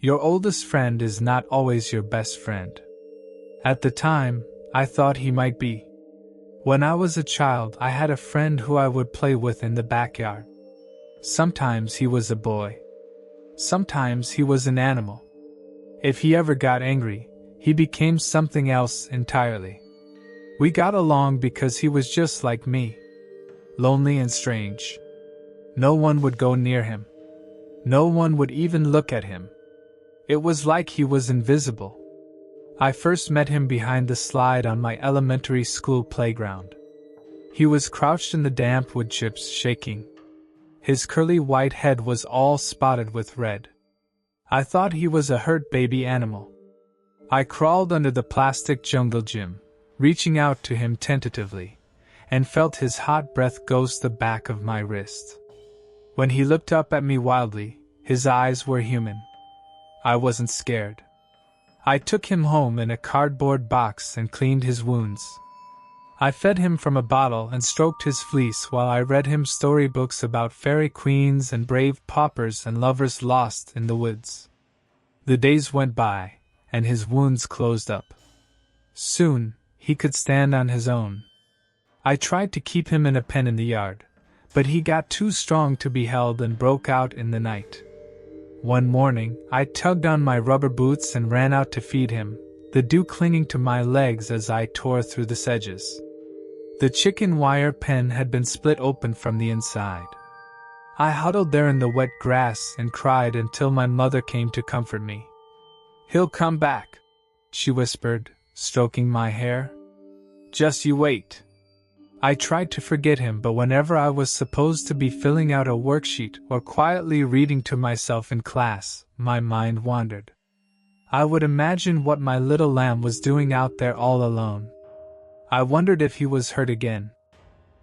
Your oldest friend is not always your best friend. At the time, I thought he might be. When I was a child, I had a friend who I would play with in the backyard. Sometimes he was a boy. Sometimes he was an animal. If he ever got angry, he became something else entirely. We got along because he was just like me. Lonely and strange. No one would go near him. No one would even look at him. It was like he was invisible. I first met him behind the slide on my elementary school playground. He was crouched in the damp wood chips, shaking. His curly white head was all spotted with red. I thought he was a hurt baby animal. I crawled under the plastic jungle gym, reaching out to him tentatively, and felt his hot breath ghost the back of my wrist. When he looked up at me wildly, his eyes were human. I wasn't scared. I took him home in a cardboard box and cleaned his wounds. I fed him from a bottle and stroked his fleece while I read him storybooks about fairy queens and brave paupers and lovers lost in the woods. The days went by, and his wounds closed up. Soon, he could stand on his own. I tried to keep him in a pen in the yard, but he got too strong to be held and broke out in the night. One morning, I tugged on my rubber boots and ran out to feed him, the dew clinging to my legs as I tore through the sedges. The chicken wire pen had been split open from the inside. I huddled there in the wet grass and cried until my mother came to comfort me. "He'll come back," she whispered, stroking my hair. "Just you wait." I tried to forget him, but whenever I was supposed to be filling out a worksheet or quietly reading to myself in class, my mind wandered. I would imagine what my little lamb was doing out there all alone. I wondered if he was hurt again.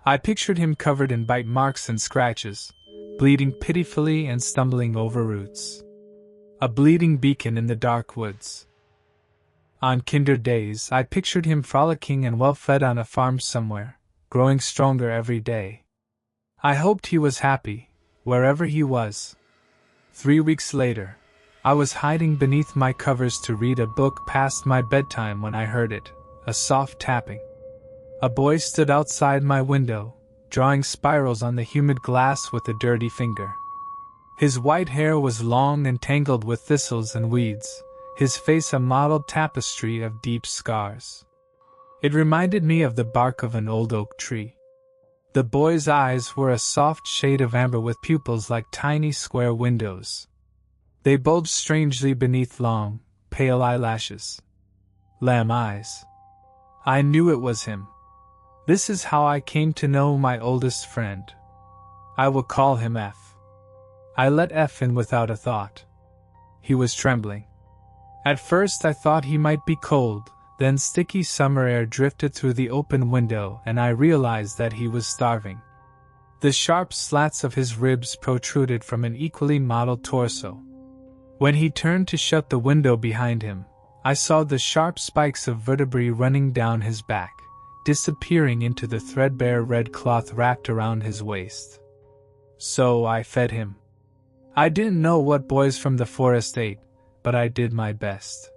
I pictured him covered in bite marks and scratches, bleeding pitifully and stumbling over roots. A bleeding beacon in the dark woods. On kinder days, I pictured him frolicking and well-fed on a farm somewhere, growing stronger every day. I hoped he was happy, wherever he was. 3 weeks later, I was hiding beneath my covers to read a book past my bedtime when I heard it, a soft tapping. A boy stood outside my window, drawing spirals on the humid glass with a dirty finger. His white hair was long and tangled with thistles and weeds, his face a mottled tapestry of deep scars. It reminded me of the bark of an old oak tree. The boy's eyes were a soft shade of amber with pupils like tiny square windows. They bulged strangely beneath long, pale eyelashes. Lamb eyes. I knew it was him. This is how I came to know my oldest friend. I will call him F. I let F in without a thought. He was trembling. At first I thought he might be cold, then sticky summer air drifted through the open window and I realized that he was starving. The sharp slats of his ribs protruded from an equally mottled torso. When he turned to shut the window behind him, I saw the sharp spikes of vertebrae running down his back, disappearing into the threadbare red cloth wrapped around his waist. So I fed him. I didn't know what boys from the forest ate, but I did my best.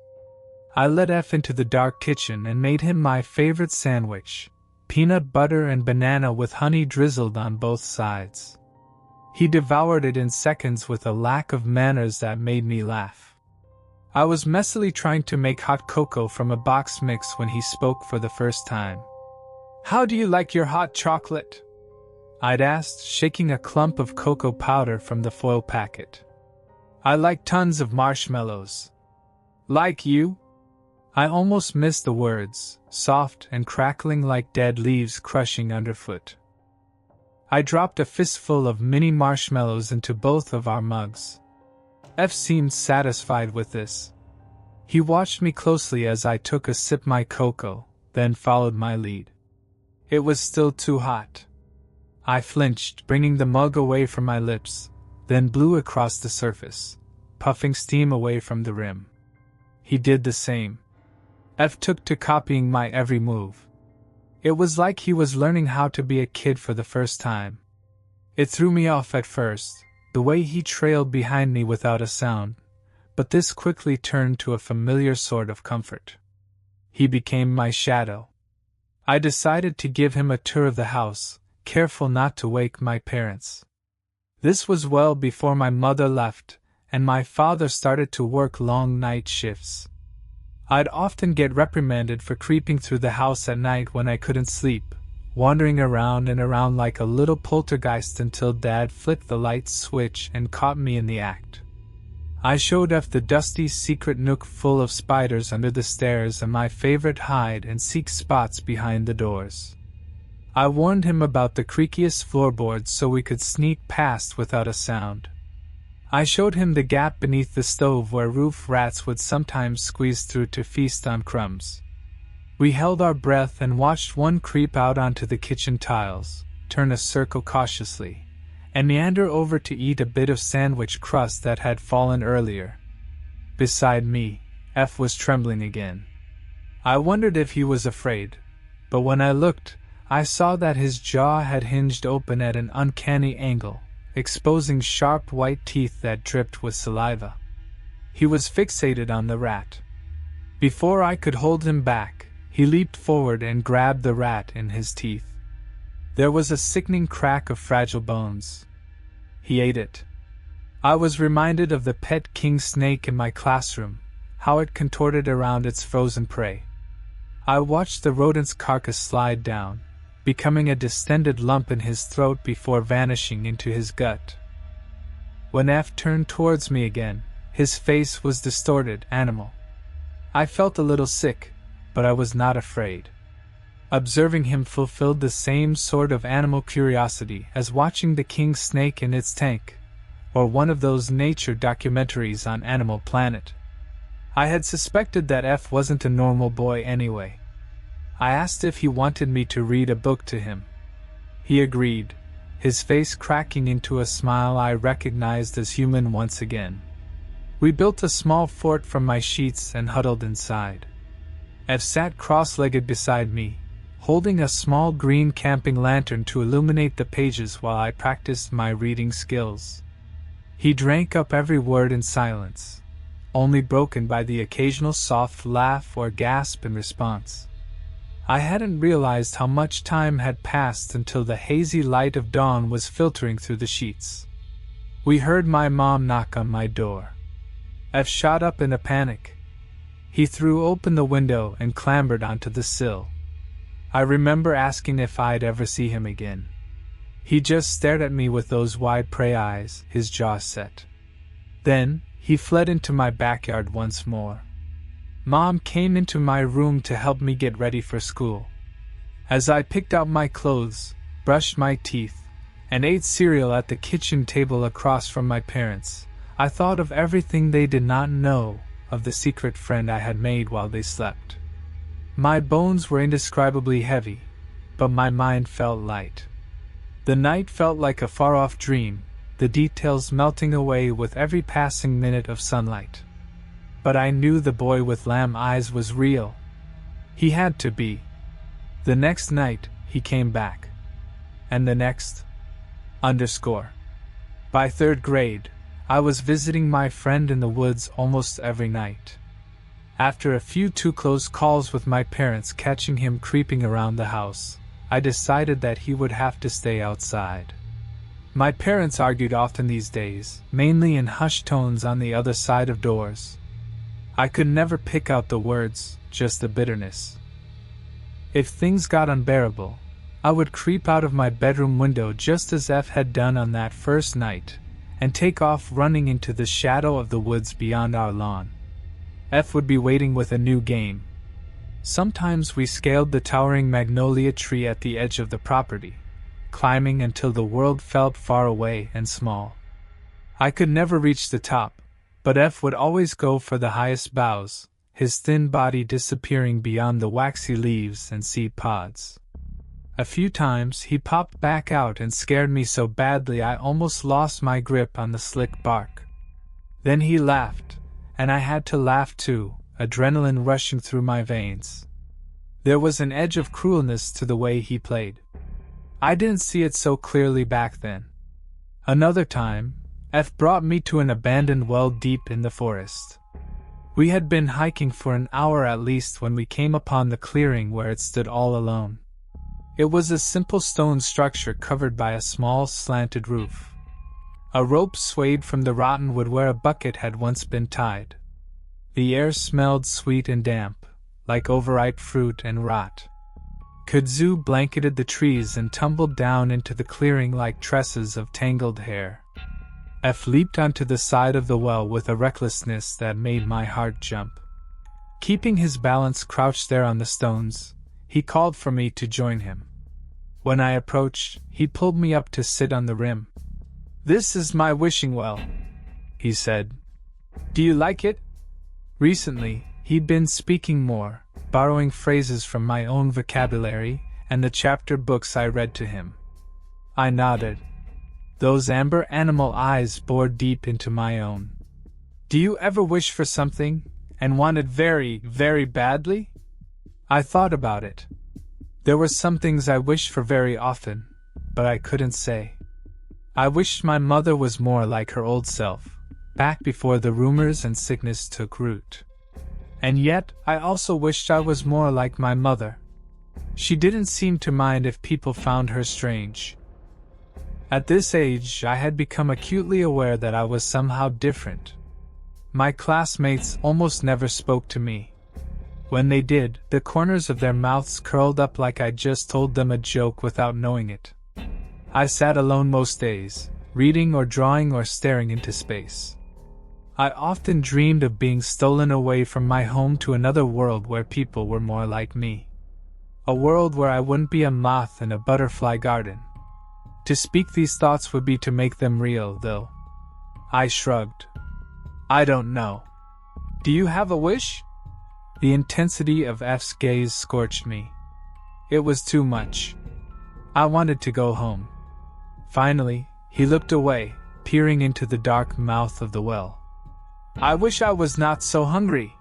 I led F into the dark kitchen and made him my favorite sandwich, peanut butter and banana with honey drizzled on both sides. He devoured it in seconds with a lack of manners that made me laugh. I was messily trying to make hot cocoa from a box mix when he spoke for the first time. "How do you like your hot chocolate?" I'd asked, shaking a clump of cocoa powder from the foil packet. "I like tons of marshmallows." "Like you?" I almost missed the words, soft and crackling like dead leaves crushing underfoot. I dropped a fistful of mini marshmallows into both of our mugs. F seemed satisfied with this. He watched me closely as I took a sip my cocoa, then followed my lead. It was still too hot. I flinched, bringing the mug away from my lips, then blew across the surface, puffing steam away from the rim. He did the same. F took to copying my every move. It was like he was learning how to be a kid for the first time. It threw me off at first, the way he trailed behind me without a sound, but this quickly turned to a familiar sort of comfort. He became my shadow. I decided to give him a tour of the house, careful not to wake my parents. This was well before my mother left, and my father started to work long night shifts. I'd often get reprimanded for creeping through the house at night when I couldn't sleep, wandering around and around like a little poltergeist until Dad flicked the light switch and caught me in the act. I showed F the dusty secret nook full of spiders under the stairs and my favorite hide-and-seek spots behind the doors. I warned him about the creakiest floorboards so we could sneak past without a sound. I showed him the gap beneath the stove where roof rats would sometimes squeeze through to feast on crumbs. We held our breath and watched one creep out onto the kitchen tiles, turn a circle cautiously, and meander over to eat a bit of sandwich crust that had fallen earlier. Beside me, F was trembling again. I wondered if he was afraid, but when I looked, I saw that his jaw had hinged open at an uncanny angle, exposing sharp white teeth that dripped with saliva. He was fixated on the rat. Before I could hold him back, he leaped forward and grabbed the rat in his teeth. There was a sickening crack of fragile bones. He ate it. I was reminded of the pet king snake in my classroom, how it contorted around its frozen prey. I watched the rodent's carcass slide down, becoming a distended lump in his throat before vanishing into his gut. When F turned towards me again, his face was distorted, animal. I felt a little sick, but I was not afraid. Observing him fulfilled the same sort of animal curiosity as watching the king snake in its tank, or one of those nature documentaries on Animal Planet. I had suspected that F wasn't a normal boy anyway. I asked if he wanted me to read a book to him. He agreed, his face cracking into a smile I recognized as human once again. We built a small fort from my sheets and huddled inside. F sat cross-legged beside me, holding a small green camping lantern to illuminate the pages while I practiced my reading skills. He drank up every word in silence, only broken by the occasional soft laugh or gasp in response. I hadn't realized how much time had passed until the hazy light of dawn was filtering through the sheets. We heard my mom knock on my door. F shot up in a panic. He threw open the window and clambered onto the sill. I remember asking if I'd ever see him again. He just stared at me with those wide prey eyes, his jaw set. Then, he fled into my backyard once more. Mom came into my room to help me get ready for school. As I picked out my clothes, brushed my teeth, and ate cereal at the kitchen table across from my parents, I thought of everything they did not know of the secret friend I had made while they slept. My bones were indescribably heavy, but my mind felt light. The night felt like a far-off dream, the details melting away with every passing minute of sunlight. But I knew the boy with lamb eyes was real. He had to be. The next night, he came back. And the next. By third grade, I was visiting my friend in the woods almost every night. After a few too close calls with my parents catching him creeping around the house, I decided that he would have to stay outside. My parents argued often these days, mainly in hushed tones on the other side of doors. I could never pick out the words, just the bitterness. If things got unbearable, I would creep out of my bedroom window just as F had done on that first night, and take off running into the shadow of the woods beyond our lawn. F would be waiting with a new game. Sometimes we scaled the towering magnolia tree at the edge of the property, climbing until the world felt far away and small. I could never reach the top, but F would always go for the highest boughs, his thin body disappearing beyond the waxy leaves and seed pods. A few times he popped back out and scared me so badly I almost lost my grip on the slick bark. Then he laughed, and I had to laugh too, adrenaline rushing through my veins. There was an edge of cruelness to the way he played. I didn't see it so clearly back then. Another time, F brought me to an abandoned well deep in the forest. We had been hiking for an hour at least when we came upon the clearing where it stood all alone. It was a simple stone structure covered by a small slanted roof. A rope swayed from the rotten wood where a bucket had once been tied. The air smelled sweet and damp, like overripe fruit and rot. Kudzu blanketed the trees and tumbled down into the clearing like tresses of tangled hair. F leaped onto the side of the well with a recklessness that made my heart jump. Keeping his balance crouched there on the stones, he called for me to join him. When I approached, he pulled me up to sit on the rim. "This is my wishing well," he said. "Do you like it?" Recently, he'd been speaking more, borrowing phrases from my own vocabulary and the chapter books I read to him. I nodded. Those amber animal eyes bored deep into my own. "Do you ever wish for something, and want it very, very badly?" I thought about it. There were some things I wished for very often, but I couldn't say. I wished my mother was more like her old self, back before the rumors and sickness took root. And yet, I also wished I was more like my mother. She didn't seem to mind if people found her strange. At this age, I had become acutely aware that I was somehow different. My classmates almost never spoke to me. When they did, the corners of their mouths curled up like I'd just told them a joke without knowing it. I sat alone most days, reading or drawing or staring into space. I often dreamed of being stolen away from my home to another world where people were more like me. A world where I wouldn't be a moth in a butterfly garden. To speak these thoughts would be to make them real, though. I shrugged. "I don't know. Do you have a wish?" The intensity of F's gaze scorched me. It was too much. I wanted to go home. Finally, he looked away, peering into the dark mouth of the well. "I wish I was not so hungry."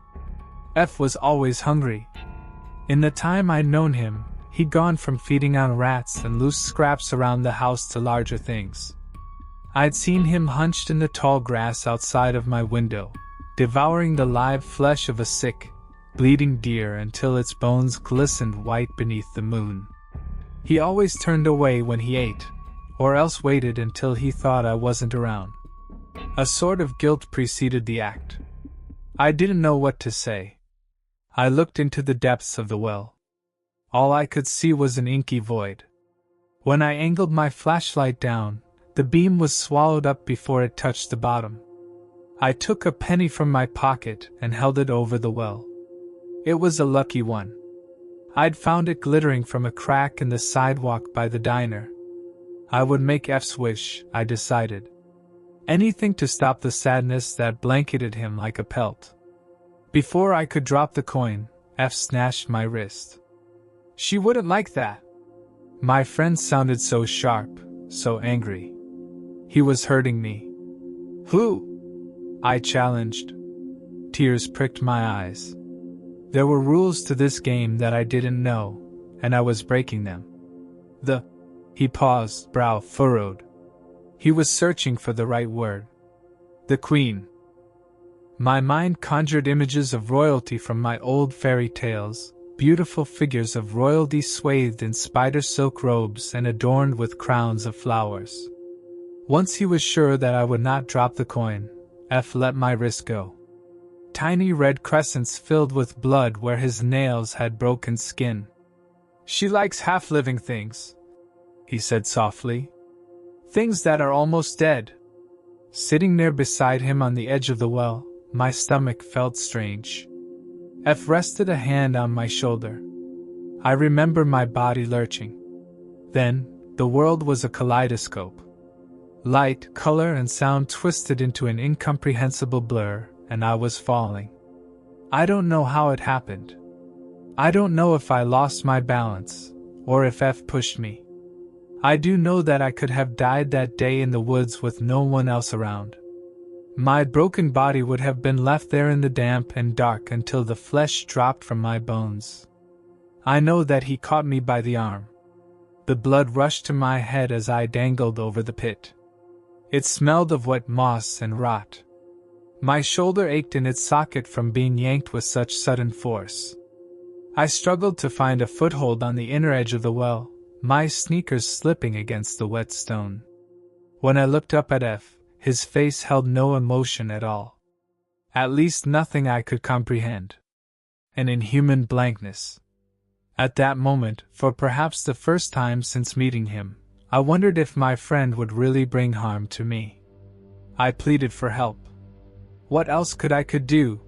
F was always hungry. In the time I'd known him, he'd gone from feeding on rats and loose scraps around the house to larger things. I'd seen him hunched in the tall grass outside of my window, devouring the live flesh of a sick, bleeding deer until its bones glistened white beneath the moon. He always turned away when he ate, or else waited until he thought I wasn't around. A sort of guilt preceded the act. I didn't know what to say. I looked into the depths of the well. All I could see was an inky void. When I angled my flashlight down, the beam was swallowed up before it touched the bottom. I took a penny from my pocket and held it over the well. It was a lucky one. I'd found it glittering from a crack in the sidewalk by the diner. I would make F's wish, I decided. Anything to stop the sadness that blanketed him like a pelt. Before I could drop the coin, F snatched my wrist. "She wouldn't like that." My friend sounded so sharp, so angry. He was hurting me. "Who?" I challenged. Tears pricked my eyes. There were rules to this game that I didn't know, and I was breaking them. He paused, brow furrowed. He was searching for the right word. "The Queen." My mind conjured images of royalty from my old fairy tales, beautiful figures of royalty swathed in spider silk robes and adorned with crowns of flowers. Once he was sure that I would not drop the coin, F let my wrist go. Tiny red crescents filled with blood where his nails had broken skin. "She likes half-living things," he said softly. "Things that are almost dead." Sitting there beside him on the edge of the well, my stomach felt strange. F rested a hand on my shoulder. I remember my body lurching. Then, the world was a kaleidoscope. Light, color, and sound twisted into an incomprehensible blur, and I was falling. I don't know how it happened. I don't know if I lost my balance, or if F pushed me. I do know that I could have died that day in the woods with no one else around. My broken body would have been left there in the damp and dark until the flesh dropped from my bones. I know that he caught me by the arm. The blood rushed to my head as I dangled over the pit. It smelled of wet moss and rot. My shoulder ached in its socket from being yanked with such sudden force. I struggled to find a foothold on the inner edge of the well, my sneakers slipping against the wet stone. When I looked up at F, his face held no emotion at all. At least nothing I could comprehend. An inhuman blankness. At that moment, for perhaps the first time since meeting him, I wondered if my friend would really bring harm to me. I pleaded for help. What else could I do?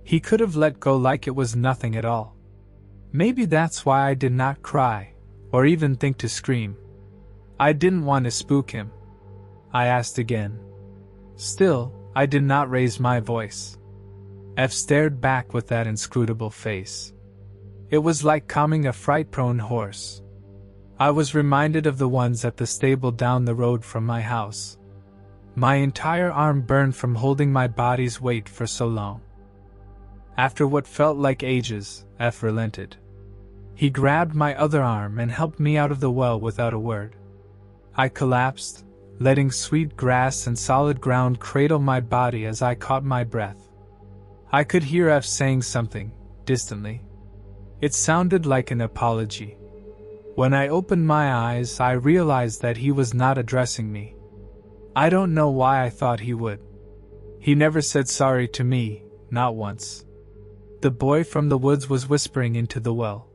He could have let go like it was nothing at all. Maybe that's why I did not cry, or even think to scream. I didn't want to spook him. I asked again. Still, I did not raise my voice. F stared back with that inscrutable face. It was like calming a fright-prone horse. I was reminded of the ones at the stable down the road from my house. My entire arm burned from holding my body's weight for so long. After what felt like ages, F relented. He grabbed my other arm and helped me out of the well without a word. I collapsed, letting sweet grass and solid ground cradle my body as I caught my breath. I could hear F saying something, distantly. It sounded like an apology. When I opened my eyes, I realized that he was not addressing me. I don't know why I thought he would. He never said sorry to me, not once. The boy from the woods was whispering into the well.